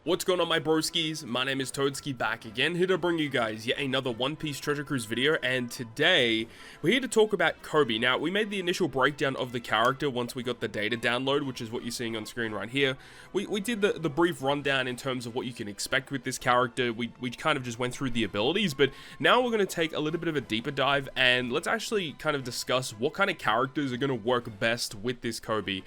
What's going on, my broskiis? My name is Toadski, back again, here to bring you guys yet another One Piece Treasure Cruise video, and today we're here to talk about KOBY. Now, we made the initial breakdown of the character once we got the data download, which is what you're seeing on screen right here. We did the brief rundown in terms of what you can expect with this character. We kind of just went through the abilities, but now we're going to take a little bit of a deeper dive, and let's actually kind of discuss what kind of characters are going to work best with this KOBY.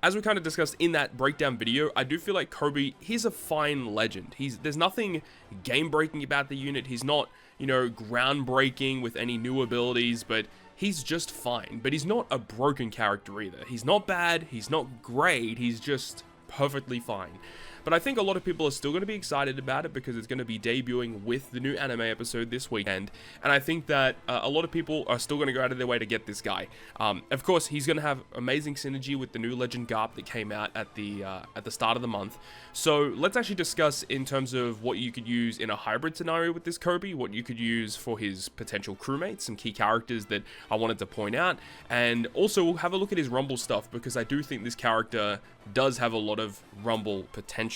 As we kind of discussed in that breakdown video, I do feel like KOBY, he's a fine legend. There's nothing game-breaking about the unit. He's not, you know, groundbreaking with any new abilities, but he's just fine. But he's not a broken character either. He's not bad, he's not great, he's just perfectly fine. But I think a lot of people are still going to be excited about it because it's going to be debuting with the new anime episode this weekend. And I think that a lot of people are still going to go out of their way to get this guy. Of course, he's going to have amazing synergy with the new Legend Garp that came out at the start of the month. So let's actually discuss in terms of what you could use in a hybrid scenario with this KOBY, what you could use for his potential crewmates, some key characters that I wanted to point out. And also we'll have a look at his Rumble stuff because I do think this character does have a lot of Rumble potential.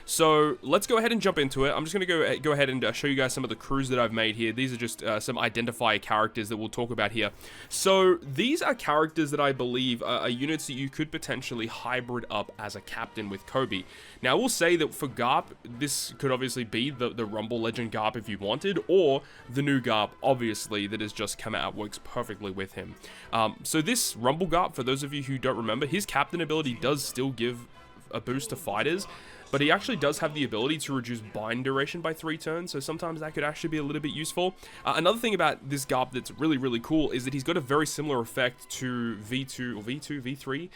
So let's go ahead and jump into it. I'm just going to go ahead and show you guys some of the crews that I've made here. These are just some identifier characters that we'll talk about here. So these are characters that I believe are units that you could potentially hybrid up as a captain with KOBY. Now, I will say that for Garp, this could obviously be the Rumble Legend Garp if you wanted, or the new Garp, obviously, that has just come out, works perfectly with him. So this Rumble Garp, for those of you who don't remember, his captain ability does still give a boost to fighters, but he actually does have the ability to reduce bind duration by 3 turns, so sometimes that could actually be a little bit useful. Another thing about this Garp that's really cool is that he's got a very similar effect to V3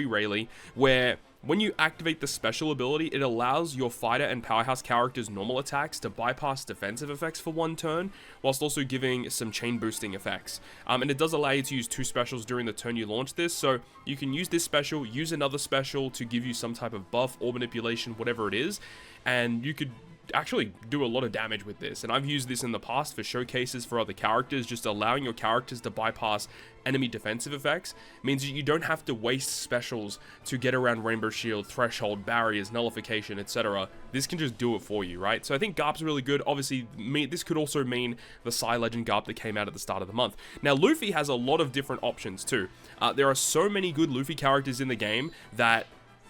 Rayleigh, where when you activate the special ability, it allows your fighter and powerhouse characters' normal attacks to bypass defensive effects for 1 turn, whilst also giving some chain boosting effects. And it does allow you to use 2 specials during the turn you launch this, so you can use this special, use another special to give you some type of buff or manipulation, whatever it is, and you could actually do a lot of damage with this. And I've used this in the past for showcases for other characters. Just allowing your characters to bypass enemy defensive effects means that you don't have to waste specials to get around Rainbow Shield, Threshold, Barriers, Nullification, etc. This can just do it for you, right? So I think Garp's really good. Obviously, this could also mean the Psy Legend Garp that came out at the start of the month. Now, Luffy has a lot of different options too. There are so many good Luffy characters in the game that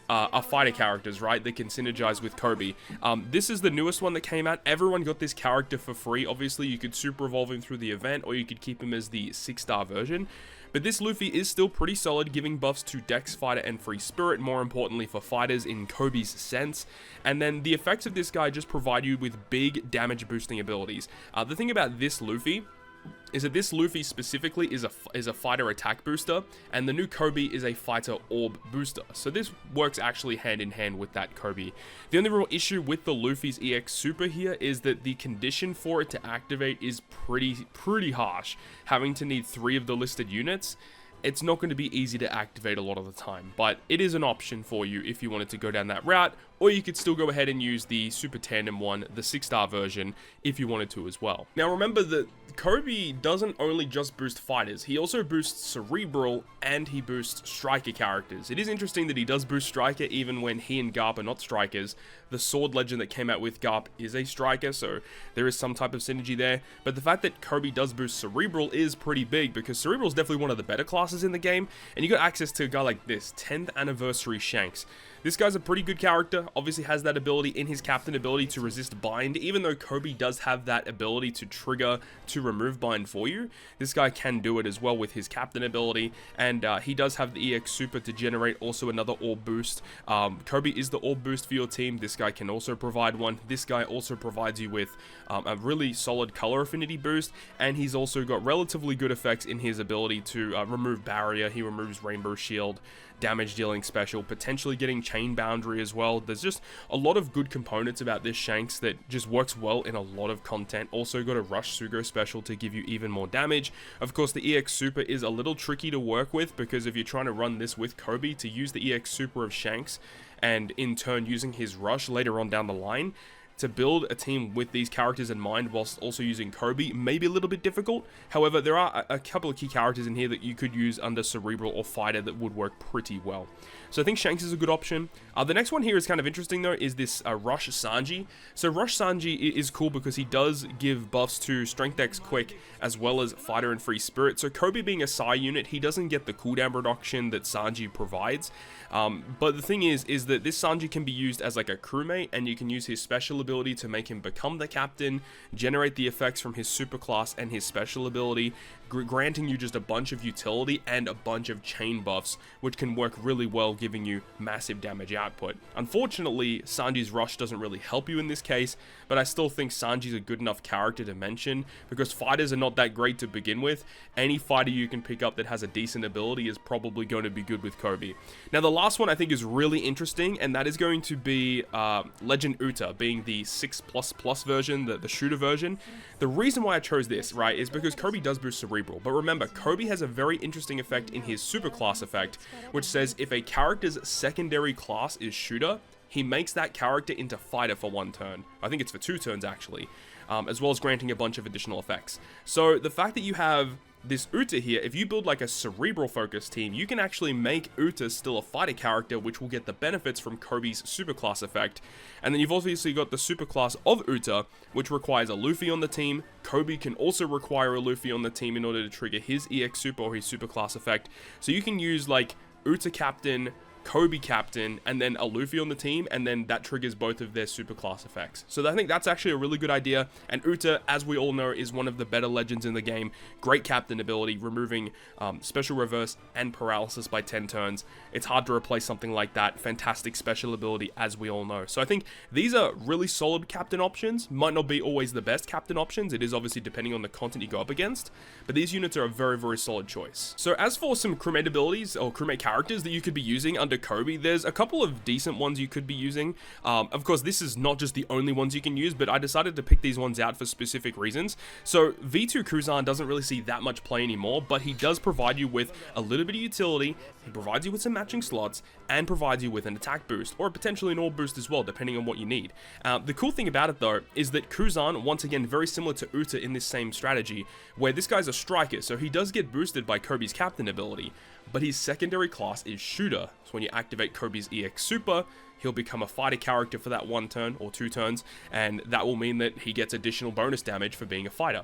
are fighter characters, right, that can synergize with KOBY. This is the newest one that came out. Everyone got this character for free. Obviously, you could super evolve him through the event, or you could keep him as the 6-star version. But this Luffy is still pretty solid, giving buffs to Dex, Fighter, and Free Spirit, more importantly for fighters in KOBY's sense. And then the effects of this guy just provide you with big damage boosting abilities. The thing about this Luffy is that this Luffy specifically is a fighter attack booster, and the new KOBY is a fighter orb booster. So this works actually hand in hand with that KOBY. The only real issue with the Luffy's EX Super here is that the condition for it to activate is pretty harsh, having to need 3 of the listed units. It's not going to be easy to activate a lot of the time, but it is an option for you if you wanted to go down that route, or you could still go ahead and use the Super Tandem one, the 6-star version, if you wanted to as well. Now remember that KOBY doesn't only just boost fighters, he also boosts Cerebral and he boosts Striker characters. It is interesting that he does boost Striker even when he and Garp are not Strikers. The Sword Legend that came out with Garp is a Striker, so there is some type of synergy there. But the fact that KOBY does boost Cerebral is pretty big, because Cerebral is definitely one of the better classes in the game, and you got access to a guy like this, 10th Anniversary Shanks. This guy's a pretty good character, obviously has that ability in his captain ability to resist bind. Even though KOBY does have that ability to trigger to remove bind for you, this guy can do it as well with his captain ability, and he does have the EX Super to generate also another orb boost. KOBY is the orb boost for your team. This guy can also provide one. This guy also provides you with a really solid color affinity boost, and he's also got relatively good effects in his ability to remove barrier. He removes Rainbow Shield, damage dealing special, potentially getting chain boundary as well. There's just a lot of good components about this Shanks that just works well in a lot of content. Also got a Rush Sugo special to give you even more damage. Of course, the EX Super is a little tricky to work with, because if you're trying to run this with KOBY, to use the EX Super of Shanks and in turn using his Rush later on down the line, to build a team with these characters in mind whilst also using KOBY may be a little bit difficult. However, there are a couple of key characters in here that you could use under Cerebral or Fighter that would work pretty well. So I think Shanks is a good option. The next one here is kind of interesting though, is this Rush Sanji. So Rush Sanji is cool because he does give buffs to Strength X Quick as well as Fighter and Free Spirit. So KOBY being a Psy unit, he doesn't get the cooldown reduction that Sanji provides. But the thing is that this Sanji can be used as like a crewmate, and you can use his special ability to make him become the captain, generate the effects from his superclass and his special ability, granting you just a bunch of utility and a bunch of chain buffs, which can work really well, giving you massive damage output. Unfortunately, Sanji's Rush doesn't really help you in this case, but I still think Sanji's a good enough character to mention, because fighters are not that great to begin with. Any fighter you can pick up that has a decent ability is probably going to be good with KOBY. Now, the last one I think is really interesting, and that is going to be Legend Uta, being the 6++ version, the shooter version. The reason why I chose this, right, is because KOBY does boost Cerebral, but remember, KOBY has a very interesting effect in his superclass effect, which says if a character's secondary class is shooter, he makes that character into fighter for 1 turn. I think it's for 2 turns actually, as well as granting a bunch of additional effects. So the fact that you have this Uta here, if you build like a cerebral focused team, you can actually make Uta still a fighter character, which will get the benefits from KOBY's superclass effect. And then you've obviously got the superclass of Uta, which requires a Luffy on the team. KOBY can also require a Luffy on the team in order to trigger his EX super or his superclass effect. So you can use like Uta captain, KOBY captain, and then a Luffy on the team, and then that triggers both of their superclass effects. So I think that's actually a really good idea, and Uta, as we all know, is one of the better legends in the game. Great captain ability, removing special reverse and paralysis by 10 turns. It's hard to replace something like that. Fantastic special ability, as we all know. So I think these are really solid captain options. Might not be always the best captain options. It is obviously depending on the content you go up against, but these units are a very, very solid choice. So as for some crewmate abilities or crewmate characters that you could be using under KOBY, there's a couple of decent ones you could be using. Of course, this is not just the only ones you can use, but I decided to pick these ones out for specific reasons. So V2 Kuzan doesn't really see that much play anymore, but he does provide you with a little bit of utility. He provides you with some matching slots and provides you with an attack boost, or potentially an orb boost as well, depending on what you need. The cool thing about it though is that Kuzan, once again, very similar to Uta in this same strategy, where this guy's a striker, so he does get boosted by KOBY's captain ability, but his secondary class is shooter. So when you activate KOBY's EX super, he'll become a fighter character for that 1 turn or 2 turns, and that will mean that he gets additional bonus damage for being a fighter.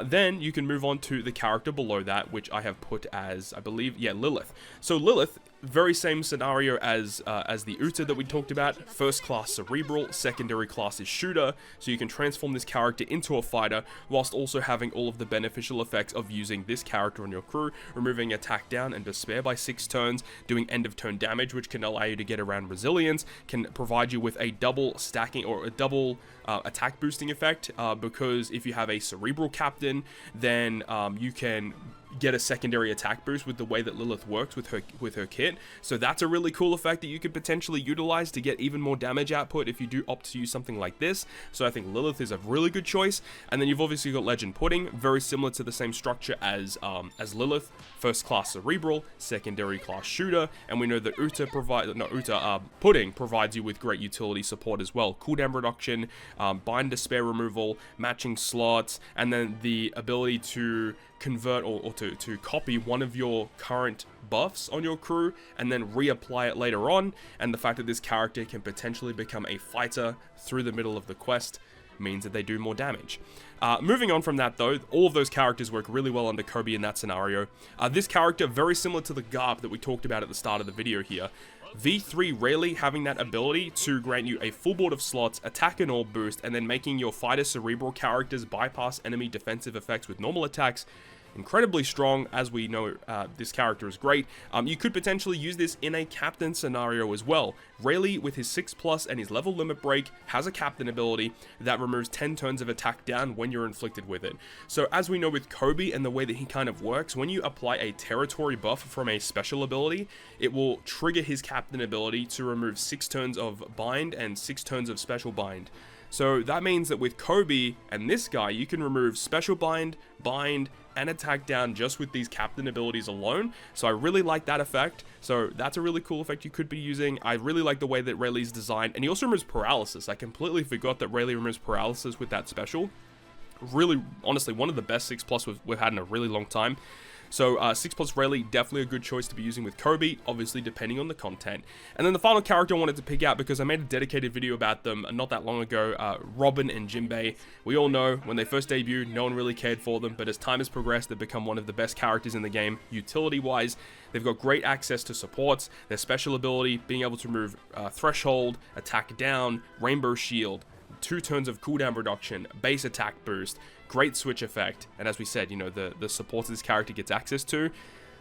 Then you can move on to the character below that, which I have put as, I believe, yeah, Lilith. So Lilith, very same scenario as the Uta that we talked about. First class cerebral, secondary class is shooter, so you can transform this character into a fighter whilst also having all of the beneficial effects of using this character on your crew, removing attack down and despair by 6 turns, doing end of turn damage, which can allow you to get around resilience, can provide you with a double stacking or a double attack boosting effect, because if you have a cerebral captain, then you can get a secondary attack boost with the way that Lilith works with her kit. So that's a really cool effect that you could potentially utilize to get even more damage output if you do opt to use something like this. So I think Lilith is a really good choice. And then you've obviously got Legend Pudding, very similar to the same structure as Lilith. First class cerebral, secondary class shooter, and we know that Pudding provides you with great utility support as well. Cooldown reduction, bind despair removal, matching slots, and then the ability to convert or to copy one of your current buffs on your crew and then reapply it later on. And the fact that this character can potentially become a fighter through the middle of the quest means that they do more damage. Moving on from that though, all of those characters work really well under KOBY in that scenario. This character, very similar to the Garp that we talked about at the start of the video here. V3 Rayleigh having that ability to grant you a full board of slots, attack and orb boost, and then making your fighter cerebral characters bypass enemy defensive effects with normal attacks. Incredibly strong, as we know. This character is great. You could potentially use this in a captain scenario as well. Rayleigh, with his 6+ and his level limit break, has a captain ability that removes 10 turns of attack down when you're inflicted with it. So as we know with KOBY and the way that he kind of works, when you apply a territory buff from a special ability, it will trigger his captain ability to remove 6 turns of bind and 6 turns of special bind. So that means that with KOBY and this guy, you can remove special bind, and attack down just with these captain abilities alone. So I really like that effect. So that's a really cool effect you could be using. I really like the way that Rayleigh's designed, and he also removes paralysis. I completely forgot that Rayleigh removes paralysis with that special. Really, honestly, one of the best 6+ we've had in a really long time. So 6+ Rayleigh, definitely a good choice to be using with KOBY, obviously depending on the content. And then the final character I wanted to pick out, because I made a dedicated video about them not that long ago, Robin and Jinbei. We all know when they first debuted, no one really cared for them, but as time has progressed, they've become one of the best characters in the game, utility-wise. They've got great access to supports, their special ability, being able to remove Threshold, attack down, Rainbow Shield, 2 turns of cooldown reduction, base attack boost, great switch effect, and as we said, you know, the supports this character gets access to,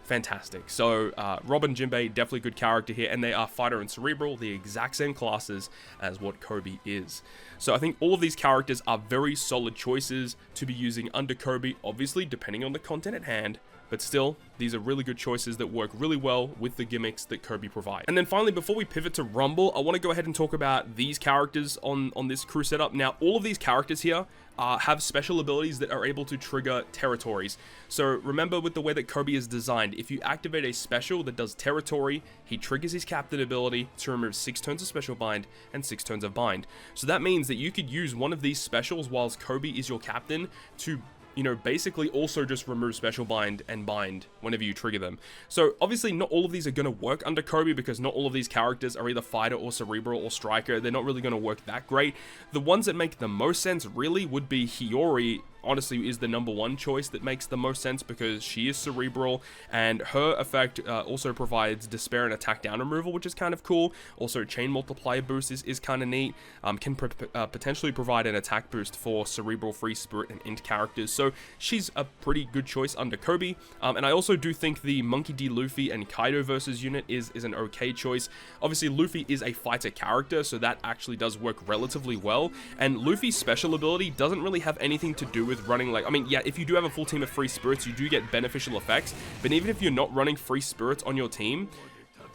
fantastic. So Robin, Jinbei, definitely good character here, and they are Fighter and Cerebral, the exact same classes as what KOBY is. So I think all of these characters are very solid choices to be using under KOBY, obviously depending on the content at hand, but still, these are really good choices that work really well with the gimmicks that KOBY provides. And then finally, before we pivot to Rumble, I want to go ahead and talk about these characters on this crew setup. Now, all of these characters here have special abilities that are able to trigger territories. So remember, with the way that KOBY is designed, if you activate a special that does territory, he triggers his captain ability to remove 6 turns of special bind and 6 turns of bind. So that means that you could use one of these specials whilst KOBY is your captain to, you know, basically also just remove special bind and bind whenever you trigger them. So obviously not all of these are going to work under KOBY, because not all of these characters are either fighter or cerebral or striker. They're not really going to work that great. The ones that make the most sense really would be Hiyori. Honestly, is the #1 choice that makes the most sense, because she is cerebral and her effect also provides despair and attack down removal, which is kind of cool. Also, chain multiplier boost is kind of neat. Can potentially provide an attack boost for cerebral, free spirit, and int characters. So she's a pretty good choice under KOBY. And I also do think the Monkey D. Luffy and Kaido versus unit is an okay choice. Obviously, Luffy is a fighter character, so that actually does work relatively well. And Luffy's special ability doesn't really have anything to do with running, like, I mean, yeah, if you do have a full team of free spirits, you do get beneficial effects, but even if you're not running free spirits on your team,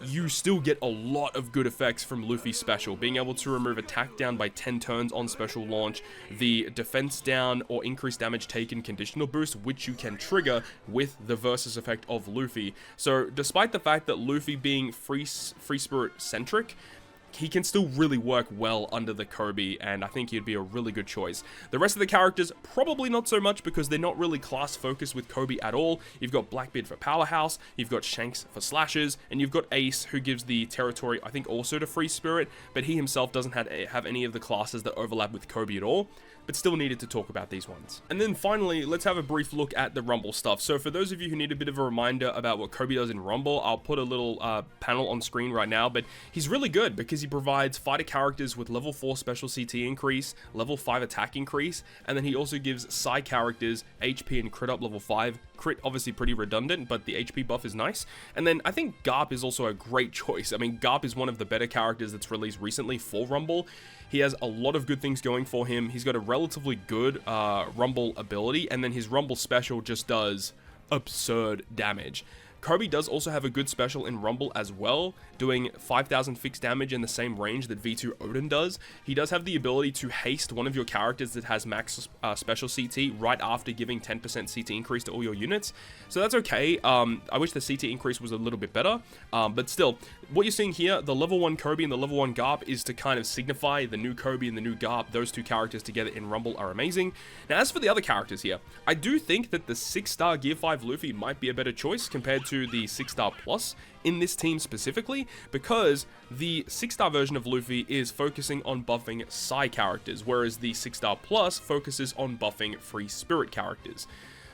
you still get a lot of good effects from Luffy's special, being able to remove attack down by 10 turns on special launch, the defense down or increased damage taken conditional boost, which you can trigger with the versus effect of Luffy. So despite the fact that Luffy being free spirit centric, he can still really work well under the KOBY, and I think he'd be a really good choice. The rest of the characters, probably not so much, because they're not really class focused with KOBY at all. You've got Blackbeard for Powerhouse, you've got Shanks for Slashes, and you've got Ace, who gives the territory, I think, also to Free Spirit, but he himself doesn't have any of the classes that overlap with KOBY at all, but still needed to talk about these ones. And then finally, let's have a brief look at the Rumble stuff. So for those of you who need a bit of a reminder about what KOBY does in Rumble, I'll put a little panel on screen right now, but he's really good because he provides fighter characters with level 4 special CT increase, level 5 attack increase, and then he also gives Psy characters HP and crit up level 5. Crit obviously pretty redundant, but the HP buff is nice. And then I think Garp is also a great choice. I mean, Garp is one of the better characters that's released recently for Rumble. He has a lot of good things going for him. He's got a relatively good Rumble ability, and then his Rumble special just does absurd damage. KOBY does also have a good special in Rumble as well, doing 5,000 fixed damage in the same range that V2 Odin does. He does have the ability to haste one of your characters that has max special CT right after giving 10% CT increase to all your units. So that's okay. I wish the CT increase was a little bit better, but still, what you're seeing here, the level 1 KOBY and the level 1 Garp, is to kind of signify the new KOBY and the new Garp. Those two characters together in Rumble are amazing. Now, as for the other characters here, I do think that the 6-star Gear 5 Luffy might be a better choice compared to the 6-star plus in this team specifically, because the 6-star version of Luffy is focusing on buffing Psy characters, whereas the 6-star plus focuses on buffing free spirit characters.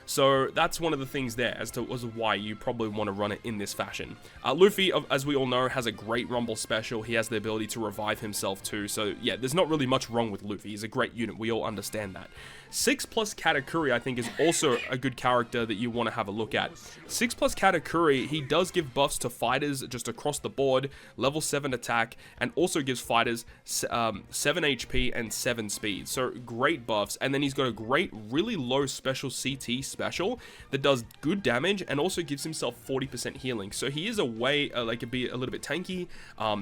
So that's one of the things there as to why you probably want to run it in this fashion. Luffy, as we all know, has a great Rumble special. He has the ability to revive himself too. So yeah, there's not really much wrong with Luffy. He's a great unit. We all understand that. 6+ Katakuri, I think, is also a good character that you want to have a look at. 6+ Katakuri, he does give buffs to fighters just across the board, level 7 attack, and also gives fighters 7 HP and 7 speed. So great buffs. And then he's got a great, really low special CT special that does good damage and also gives himself 40% healing. So he is a way, like, be a little bit tanky.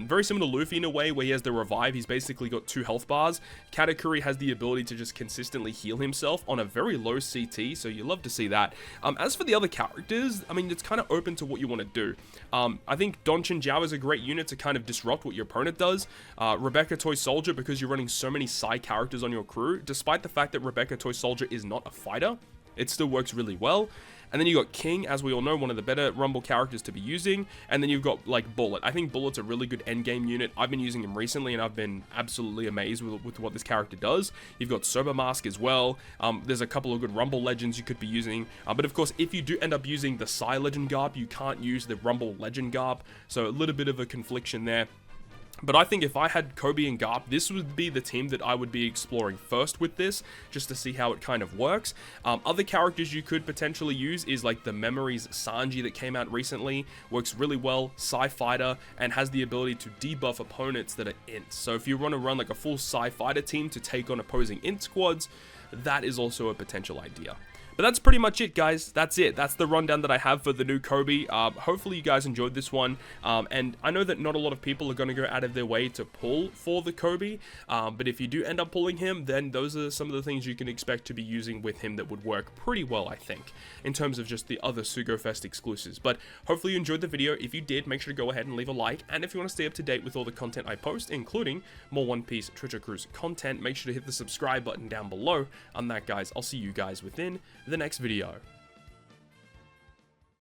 Very similar to Luffy in a way, where he has the revive. He's basically got 2 health bars. Katakuri has the ability to just consistently heal himself on a very low CT, so you love to see that. As for the other characters, I mean, it's kind of open to what you want to do. I think Donchin Jiao is a great unit to kind of disrupt what your opponent does. Rebecca Toy Soldier, because you're running so many Psy characters on your crew, despite the fact that Rebecca Toy Soldier is not a fighter, it still works really well. And then you got King, as we all know, one of the better Rumble characters to be using. And then you've got like Bullet. I think Bullet's a really good endgame unit. I've been using him recently and I've been absolutely amazed with what this character does. You've got Sober Mask as well. There's a couple of good Rumble legends you could be using. But of course, if you do end up using the Psy Legend Garb, you can't use the Rumble Legend Garb. So a little bit of a confliction there. But I think if I had KOBY and Garp, this would be the team that I would be exploring first with this, just to see how it kind of works. Other characters you could potentially use is like the Memories Sanji that came out recently, works really well, Psy Fighter, and has the ability to debuff opponents that are ints. So if you want to run like a full Psy Fighter team to take on opposing int squads, that is also a potential idea. But that's pretty much it, guys. That's it. That's the rundown that I have for the new KOBY. Hopefully you guys enjoyed this one. And I know that not a lot of people are going to go out of their way to pull for the KOBY. But if you do end up pulling him, then those are some of the things you can expect to be using with him that would work pretty well, I think, in terms of just the other SugoFest exclusives. But hopefully you enjoyed the video. If you did, make sure to go ahead and leave a like. And if you want to stay up to date with all the content I post, including more One Piece Treasure Cruise content, make sure to hit the subscribe button down below. On that, guys, I'll see you guys within the next video.